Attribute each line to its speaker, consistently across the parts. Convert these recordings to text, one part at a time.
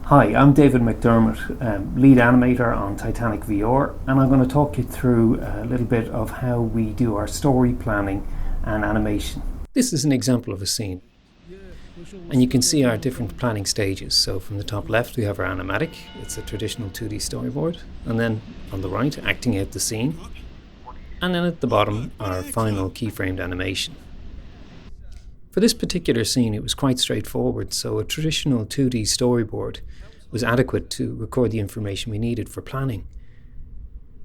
Speaker 1: Hi, I'm David McDermott, lead animator on Titanic VR, and I'm going to talk you through a little bit of how we do our story planning and animation. This is an example of a scene, and you can see our different planning stages. So from the top left we have our animatic, it's a traditional 2D storyboard, and then on the right, acting out the scene, and then at the bottom, our final keyframed animation. For this particular scene, it was quite straightforward, so a traditional 2D storyboard was adequate to record the information we needed for planning.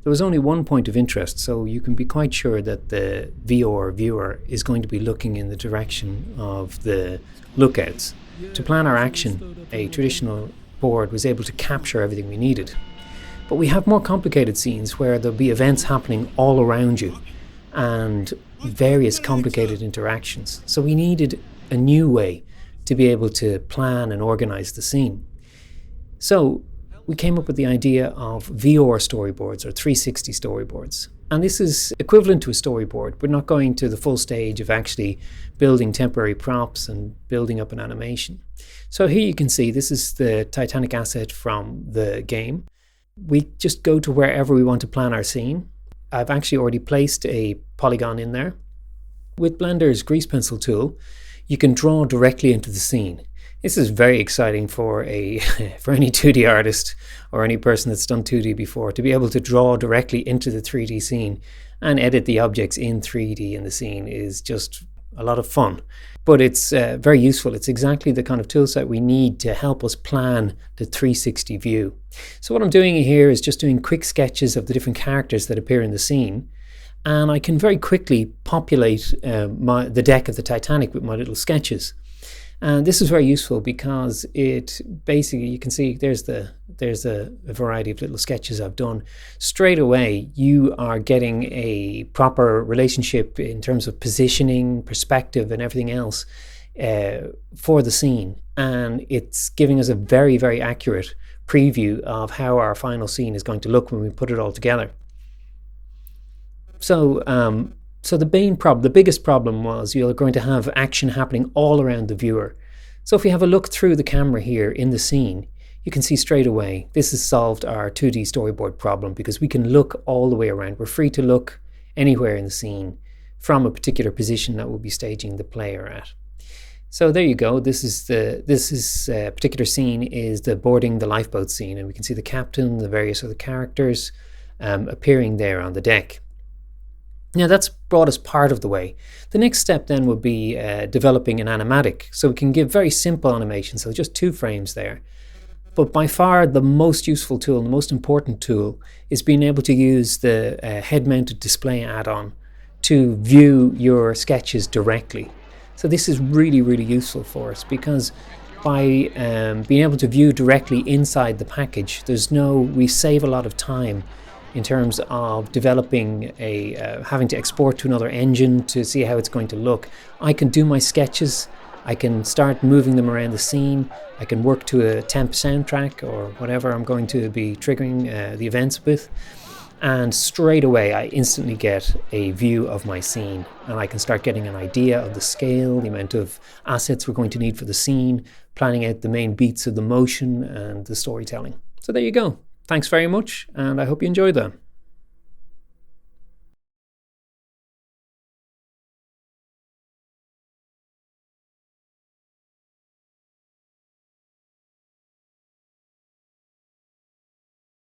Speaker 1: There was only one point of interest, so you can be quite sure that the VR viewer is going to be looking in the direction of the lookouts. To plan our action, a traditional board was able to capture everything we needed. But we have more complicated scenes where there'll be events happening all around you and various complicated interactions. So we needed a new way to be able to plan and organize the scene. So we came up with the idea of VR storyboards or 360 storyboards. And this is equivalent to a storyboard. We're not going to the full stage of actually building temporary props and building up an animation. So here you can see this is the Titanic asset from the game. We just go to wherever we want to plan our scene. I've actually already placed a polygon in there. With Blender's grease pencil tool, you can draw directly into the scene. This is very exciting for any 2D artist or any person that's done 2D before, to be able to draw directly into the 3D scene and edit the objects in 3D in the scene is just a lot of fun. But it's very useful. It's exactly the kind of tool set we need to help us plan the 360 view. So what I'm doing here is just doing quick sketches of the different characters that appear in the scene. And I can very quickly populate the deck of the Titanic with my little sketches. And this is very useful because it basically, you can see there's a variety of little sketches I've done. Straight away, you are getting a proper relationship in terms of positioning, perspective, and everything else for the scene. And it's giving us a very, very accurate preview of how our final scene is going to look when we put it all together. So the biggest problem was you're going to have action happening all around the viewer. So if we have a look through the camera here in the scene, you can see straight away this has solved our 2D storyboard problem because we can look all the way around. We're free to look anywhere in the scene from a particular position that we'll be staging the player at. So there you go. This particular scene is the boarding the lifeboat scene, and we can see the captain, the various other characters appearing there on the deck. Now that's brought us part of the way. The next step then would be developing an animatic. So we can give very simple animation, so just 2 frames there. But by far the most useful tool and the most important tool is being able to use the head-mounted display add-on to view your sketches directly. So this is really, really useful for us because by being able to view directly inside the package, we save a lot of time in terms of developing having to export to another engine to see how it's going to look. I can do my sketches, I can start moving them around the scene, I can work to a temp soundtrack or whatever I'm going to be triggering the events with, and straight away I instantly get a view of my scene, and I can start getting an idea of the scale, the amount of assets we're going to need for the scene, planning out the main beats of the motion and the storytelling. So there you go. Thanks very much, and I hope you enjoyed that.